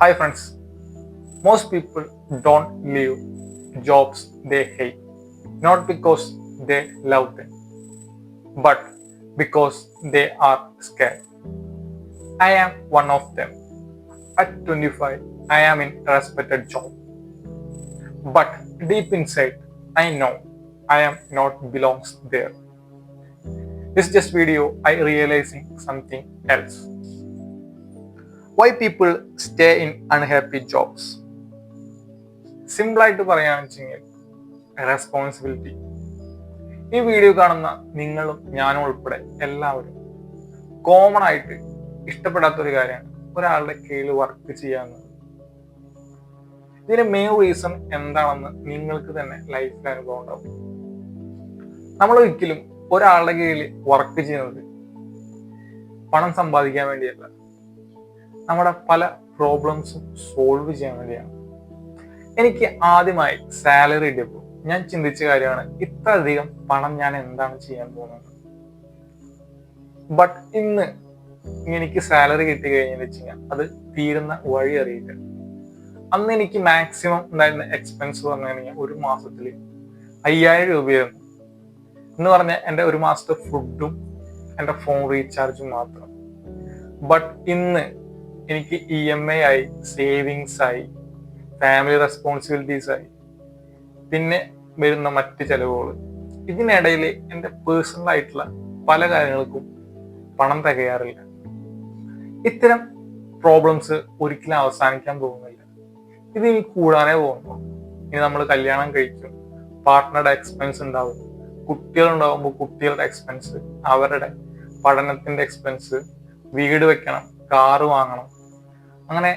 Hi friends, most people don't leave jobs they hate, not because they love them, but because they are scared. I am one of them. At 25, I am in a respected job, but deep inside, I know I am not belongs there. This just video I realizing something else. Why people stay in unhappy jobs? സിമ്പിളായിട്ട് പറയുകയാണെന്ന് വെച്ചെങ്കിൽ responsibility. ഈ video കാണുന്ന നിങ്ങളും ഞാനും ഉൾപ്പെടെ എല്ലാവരും common ആയിട്ട് ഇഷ്ടപ്പെടാത്തൊരു കാര്യമാണ് ഒരാളുടെ കീഴിൽ വർക്ക് ചെയ്യാവുന്നത്. ഇതിന് മെയിൻ റീസൺ എന്താണെന്ന് നിങ്ങൾക്ക് തന്നെ ലൈഫിൽ അനുഭവം ഉണ്ടാവും. നമ്മൾ ഒരിക്കലും ഒരാളുടെ കീഴിൽ വർക്ക് ചെയ്യുന്നത് പണം സമ്പാദിക്കാൻ വേണ്ടിയല്ല, നമ്മുടെ പല പ്രോബ്ലംസും സോൾവ് ചെയ്യാൻ വേണ്ടിയാണ്. എനിക്ക് ആദ്യമായി സാലറി കിട്ടിയപ്പോൾ ഞാൻ ചിന്തിച്ച കാര്യമാണ് ഇത്ര അധികം പണം ഞാൻ എന്താണ് ചെയ്യാൻ പോകുന്നത്. ബട്ട് ഇന്ന് എനിക്ക് സാലറി കിട്ടി കഴിഞ്ഞെന്ന് വെച്ച് കഴിഞ്ഞാൽ അത് തീരുന്ന വഴി അറിയില്ല. അന്ന് എനിക്ക് മാക്സിമം ഉണ്ടായിരുന്ന എക്സ്പെൻസ് പറഞ്ഞു കഴിഞ്ഞാൽ ഒരു മാസത്തിൽ 5000 രൂപയായിരുന്നു എന്ന് പറഞ്ഞാൽ എൻ്റെ ഒരു മാസത്തെ ഫുഡും എൻ്റെ ഫോൺ റീചാർജും മാത്രം. ബട്ട് ഇന്ന് എനിക്ക് EMI ആയി, സേവിങ്സ് ആയി, ഫാമിലി റെസ്പോൺസിബിലിറ്റീസ് ആയി, പിന്നെ വരുന്ന മറ്റ് ചെലവുകൾ, ഇതിനിടയിൽ എൻ്റെ പേഴ്സണൽ ആയിട്ടുള്ള പല കാര്യങ്ങൾക്കും പണം തികയാറില്ല. ഇത്തരം പ്രോബ്ലംസ് ഒരിക്കലും അവസാനിക്കാൻ പോകുന്നില്ല. ഇത് ഇനി കൂടാനേ പോകുന്നു. ഇനി നമ്മൾ കല്യാണം കഴിക്കും, പാർട്ട്ണറുടെ എക്സ്പെൻസ് ഉണ്ടാവും, കുട്ടികളുണ്ടാവുമ്പോൾ കുട്ടികളുടെ എക്സ്പെൻസ്, അവരുടെ പഠനത്തിന്റെ എക്സ്പെൻസ്, വീട് വെക്കണം, കാറ് വാങ്ങണം, അങ്ങനെ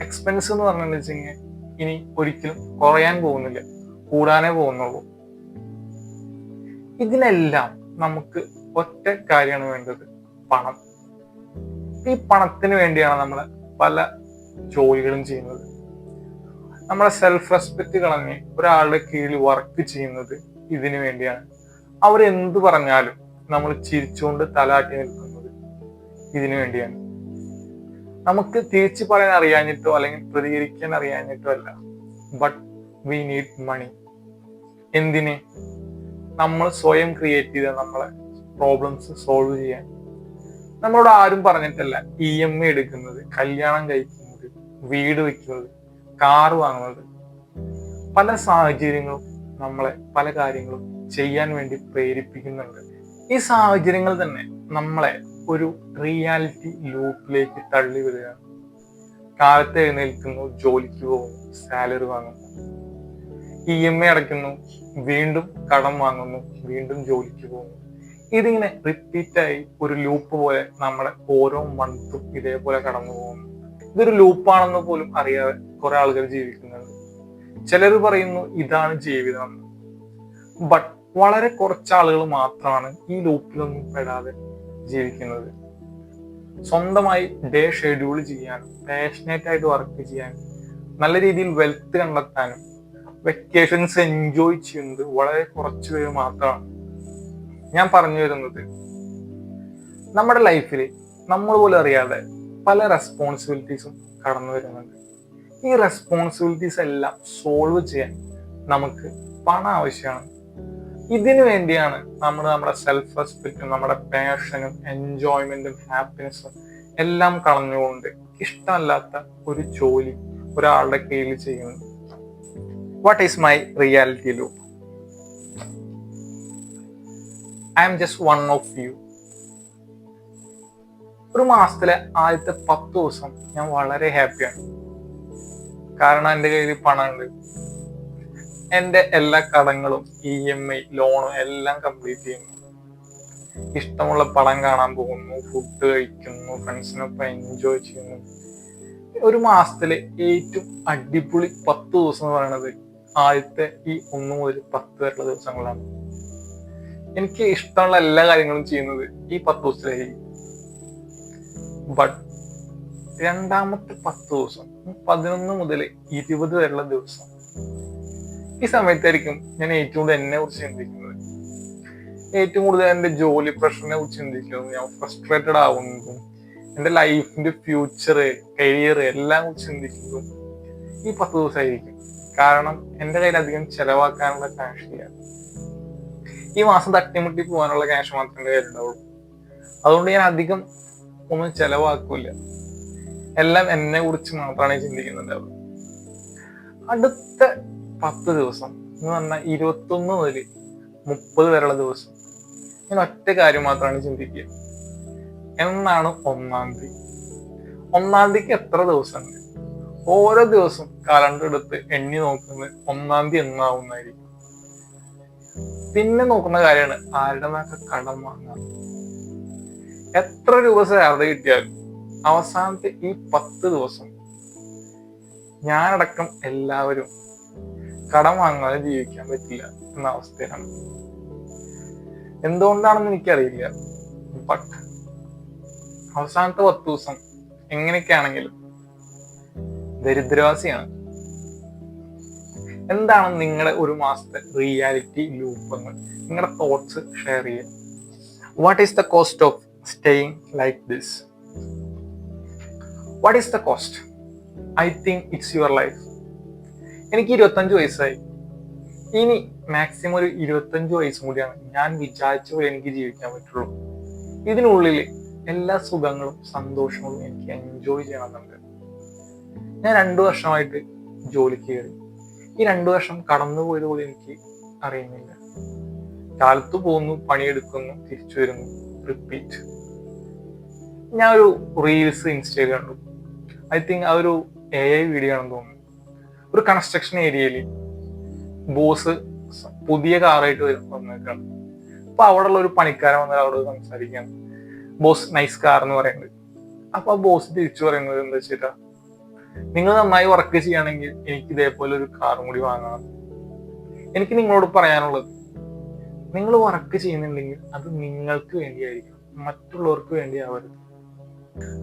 എക്സ്പെൻസ് എന്ന് പറഞ്ഞു വെച്ചെങ്കിൽ ഇനി ഒരിക്കലും കുറയാൻ പോകുന്നില്ല, കൂടാനേ പോകുന്നുള്ളൂ. ഇതിനെല്ലാം നമുക്ക് ഒറ്റ കാര്യമാണ് വേണ്ടത്, പണം. ഈ പണത്തിന് വേണ്ടിയാണ് നമ്മൾ പല ജോലികളും ചെയ്യുന്നത്. നമ്മളെ സെൽഫ് റെസ്പെക്ട് കളഞ്ഞ് ഒരാളുടെ കീഴിൽ വർക്ക് ചെയ്യുന്നത് ഇതിനു വേണ്ടിയാണ്. അവരെന്ത് പറഞ്ഞാലും നമ്മൾ ചിരിച്ചുകൊണ്ട് തലാട്ടി നിൽക്കുന്നത് ഇതിനു വേണ്ടിയാണ്. നമുക്ക് തിരിച്ചു പറയാൻ അറിയാഞ്ഞിട്ടോ അല്ലെങ്കിൽ പ്രതികരിക്കാൻ അറിയാഞ്ഞിട്ടോ അല്ല, ബട്ട് വി നീഡ് മണി. എന്തിന്? നമ്മൾ സ്വയം ക്രിയേറ്റ് ചെയ്ത നമ്മളെ പ്രോബ്ലംസ് സോൾവ് ചെയ്യാൻ. നമ്മളോട് ആരും പറഞ്ഞിട്ടല്ല EMI എടുക്കുന്നത്, കല്യാണം കഴിക്കുന്നത്, വീട് വെക്കുന്നത്, കാറ് വാങ്ങുന്നത്. പല സാഹചര്യങ്ങളും നമ്മളെ പല കാര്യങ്ങളും ചെയ്യാൻ വേണ്ടി പ്രേരിപ്പിക്കുന്നുണ്ട്. ഈ സാഹചര്യങ്ങൾ തന്നെ നമ്മളെ ഒരു റിയാലിറ്റി ലൂപ്പിലേക്ക് തള്ളി വിടുകയാണ്. കാലത്ത് എഴുന്നേൽക്കുന്നു, ജോലിക്ക് പോകുന്നു, സാലറി വാങ്ങുന്നു, EMI അടയ്ക്കുന്നു, വീണ്ടും കടം വാങ്ങുന്നു, വീണ്ടും ജോലിക്ക് പോകുന്നു. ഇതിങ്ങനെ റിപ്പീറ്റായി ഒരു ലൂപ്പ് പോലെ നമ്മളെ ഓരോ മന്തും ഇതേപോലെ കടന്നു പോകുന്നു. ഇതൊരു ലൂപ്പാണെന്ന് പോലും അറിയാതെ കുറെ ആളുകൾ ജീവിക്കുന്നുണ്ട്. ചിലർ പറയുന്നു ഇതാണ് ജീവിതം എന്ന്. ബട്ട് വളരെ കുറച്ച് ആളുകൾ മാത്രമാണ് ഈ ലൂപ്പിലൊന്നും പെടാതെ ജീവിക്കുന്നത്. സ്വന്തമായി ഡേ ഷെഡ്യൂൾ ചെയ്യാനും, പാഷനേറ്റ് ആയിട്ട് വർക്ക് ചെയ്യാനും, നല്ല രീതിയിൽ വെൽത്ത് കണ്ടെത്താനും, വെക്കേഷൻസ് എൻജോയ് ചെയ്യുന്നത് വളരെ കുറച്ച് പേര് മാത്രമാണ്. ഞാൻ പറഞ്ഞു വരുന്നത്, നമ്മുടെ ലൈഫിൽ നമ്മൾ പോലും അറിയാതെ പല റെസ്പോൺസിബിലിറ്റീസും കടന്നു വരുന്നുണ്ട്. ഈ റെസ്പോൺസിബിലിറ്റീസ് എല്ലാം സോൾവ് ചെയ്യാൻ നമുക്ക് പണം ആവശ്യമാണ്. ഇതിനു വേണ്ടിയാണ് നമ്മൾ നമ്മുടെ സെൽഫ് റെസ്പെക്റ്റും നമ്മുടെ പാഷനും എൻജോയ്മെന്റും ഹാപ്പിനെസ്സും എല്ലാം കളഞ്ഞുകൊണ്ട് ഇഷ്ടമല്ലാത്ത ഒരു ജോലി ഒരാളുടെ കീഴിൽ ചെയ്യുന്നത്. What is my reality loop? I'm just one of you. ഒരു മാസത്തിലെ ആദ്യത്തെ 10 ദിവസം ഞാൻ വളരെ ഹാപ്പിയാണ്. കാരണം എൻ്റെ കയ്യിൽ പണമുണ്ട്. എൻ്റെ എല്ലാ കടങ്ങളും, EMI, ലോണും എല്ലാം കംപ്ലീറ്റ് ചെയ്യുന്നു. ഇഷ്ടമുള്ള പടം കാണാൻ പോകുന്നു, ഫുഡ് കഴിക്കുന്നു, ഫ്രണ്ട്സിനൊപ്പം എൻജോയ് ചെയ്യുന്നു. ഒരു മാസത്തിലെ ഏറ്റവും അടിപൊളി 10 ദിവസം എന്ന് പറയുന്നത് ആദ്യത്തെ ഈ 1 മുതൽ 10 വരെയുള്ള ദിവസങ്ങളാണ്. എനിക്ക് ഇഷ്ടമുള്ള എല്ലാ കാര്യങ്ങളും ചെയ്യുന്നത് ഈ 10 ദിവസത്തിലായിരിക്കും. ബട്ട് രണ്ടാമത്തെ 10 ദിവസം, 11 മുതൽ 20 വരെയുള്ള ദിവസം, ഈ സമയത്തായിരിക്കും ഞാൻ ഏറ്റവും കൂടുതൽ എന്നെ കുറിച്ച് ചിന്തിക്കുന്നത്, ഏറ്റവും കൂടുതൽ എൻ്റെ ജോലി പ്രഷറിനെ കുറിച്ച് ചിന്തിക്കുന്നത്, ഞാൻ ഫ്രസ്ട്രേറ്റഡ് ആവുന്നതും എൻ്റെ ലൈഫിന്റെ ഫ്യൂച്ചർ, കരിയർ എല്ലാം കുറിച്ച് ചിന്തിക്കുന്നതും ഈ 10 ദിവസമായിരിക്കും. കാരണം എൻ്റെ കയ്യിൽ അധികം ചെലവാക്കാനുള്ള ക്യാഷ് ഇല്ല. ഈ മാസം തട്ടിമുട്ടി പോകാനുള്ള ക്യാഷ് മാത്രമേ എൻ്റെ കയ്യിലുണ്ടാവുള്ളൂ. അതുകൊണ്ട് ഞാൻ അധികം ഒന്നും ചെലവാക്കൂല. എല്ലാം എന്നെ കുറിച്ച് മാത്രമാണ് ചിന്തിക്കുന്നുണ്ടാവുക. അടുത്ത 10 ദിവസം എന്ന് പറഞ്ഞാൽ 21 മുതൽ 30 വരെയുള്ള ദിവസം ഞാൻ ഒറ്റ കാര്യം മാത്രമാണ് ചിന്തിക്കുക. എന്നാണ് 1-ാം തീയതി? 1-ാം തീയതിക്ക് എത്ര ദിവസമുണ്ട്? ഓരോ ദിവസം കലണ്ടർ എടുത്ത് എണ്ണി നോക്കുന്നത് 1-ാം തീയതി എന്നാവുന്നതായിരിക്കും. പിന്നെ നോക്കുന്ന കാര്യമാണ് ആരുടെ നിന്നൊക്കെ കടം വാങ്ങാം. എത്ര രൂപ സാലറി കിട്ടിയാലും അവസാനത്തെ ഈ 10 ദിവസം ഞാനടക്കം എല്ലാവരും കടം വാങ്ങാതെ ജീവിക്കാൻ പറ്റില്ല എന്ന അവസ്ഥയാണ്. എന്തുകൊണ്ടാണെന്ന് എനിക്കറിയില്ല. ബട്ട് അവസാനത്തെ 10 ദിവസം എങ്ങനെയൊക്കെയാണെങ്കിലും ദരിദ്രവാസിയാണ്. എന്താണ് നിങ്ങളുടെ ഒരു മാസത്തെ റിയാലിറ്റി ലൂപ്പങ്ങൾ? നിങ്ങളുടെ തോട്ട്സ് ഷെയർ ചെയ്യുക. What is the cost of staying like this? What is the cost? I think it's your life. എനിക്ക് 25 വയസ്സായി. ഇനി മാക്സിമം ഒരു 25 വയസ്സും കൂടിയാണ് ഞാൻ വിചാരിച്ച പോലെ എനിക്ക് ജീവിക്കാൻ പറ്റുള്ളൂ. ഇതിനുള്ളിൽ എല്ലാ സുഖങ്ങളും സന്തോഷങ്ങളും എനിക്ക് എൻജോയ് ചെയ്യണമെന്നുണ്ട്. ഞാൻ 2 വർഷമായിട്ട് ജോലിക്ക് കയറി. ഈ 2 വർഷം കടന്നുപോയത് പോലും എനിക്ക് അറിയുന്നില്ല. കാലത്ത് പോകുന്നു, പണിയെടുക്കുന്നു, തിരിച്ചു വരുന്നു, റിപ്പീറ്റ്. ഞാൻ ഒരു റീൽസ് ഇൻസ്റ്റയിൽ കണ്ടു. ഐ തിങ്ക് ആ ഒരു AI വീഡിയോ ആണെന്ന് തോന്നുന്നു. ഒരു കൺസ്ട്രക്ഷൻ ഏരിയയിൽ ബോസ് പുതിയ കാറായിട്ട് വന്നേക്കാണ്. അപ്പൊ അവിടെയുള്ള ഒരു പണിക്കാരൻ വന്നാൽ അവിടെ സംസാരിക്കുകയാണ്. ബോസ് നൈസ് കാർ എന്ന് പറയുന്നത്. അപ്പൊ ആ ബോസ് തിരിച്ചു പറയുന്നത് എന്താ വെച്ചാ, നിങ്ങൾ നന്നായി വർക്ക് ചെയ്യുകയാണെങ്കിൽ എനിക്ക് ഇതേപോലെ ഒരു കാറും കൂടി വാങ്ങണം. എനിക്ക് നിങ്ങളോട് പറയാനുള്ളത്, നിങ്ങൾ വർക്ക് ചെയ്യുന്നുണ്ടെങ്കിൽ അത് നിങ്ങൾക്ക് വേണ്ടിയായിരിക്കും, മറ്റുള്ളവർക്ക് വേണ്ടി ആവരുത്.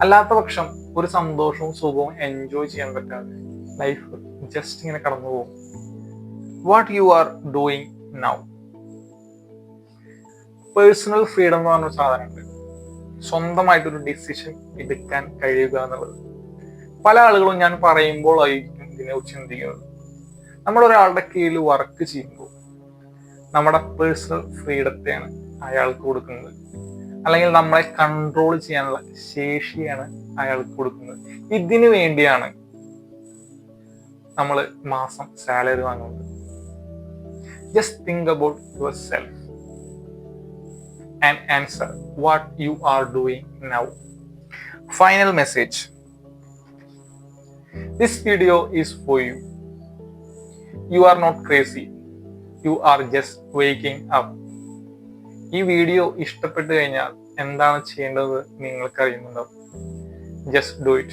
അല്ലാത്ത പക്ഷം ഒരു സന്തോഷവും സുഖവും എൻജോയ് ചെയ്യാൻ പറ്റാതെ ലൈഫ് ജസ്റ്റ് ഇങ്ങനെ കടന്നു പോകും. What you are doing now? Personal freedom എന്ന് പറഞ്ഞൊരു സാധനമുണ്ട്. സ്വന്തമായിട്ടൊരു ഡിസിഷൻ എടുക്കാൻ കഴിയുക എന്നുള്ളത്. പല ആളുകളും ഞാൻ പറയുമ്പോൾ ആയിരിക്കും ഇതിനെ കുറിച്ച് ചിന്തിക്കുന്നത്. നമ്മൾ ഒരാളുടെ കീഴിൽ വർക്ക് ചെയ്യുമ്പോൾ നമ്മുടെ പേഴ്സണൽ ഫ്രീഡത്തെയാണ് അയാൾക്ക് കൊടുക്കുന്നത്, അല്ലെങ്കിൽ നമ്മളെ കൺട്രോൾ ചെയ്യാനുള്ള ശേഷിയാണ് അയാൾക്ക് കൊടുക്കുന്നത്. ഇതിനു വേണ്ടിയാണ് നമ്മൾ മാസം സാലറി വാങ്ങുന്നത്. Just think about your self and answer what you are doing now. Final message. This video is for you. You are not crazy. You are just waking up. ഈ വീഡിയോ ഇഷ്ടപ്പെട്ടു കഴിഞ്ഞാൽ എന്താണ് ചെയ്യേണ്ടത് നിങ്ങൾക്ക് അറിയുന്നുണ്ടാവും. Just do it.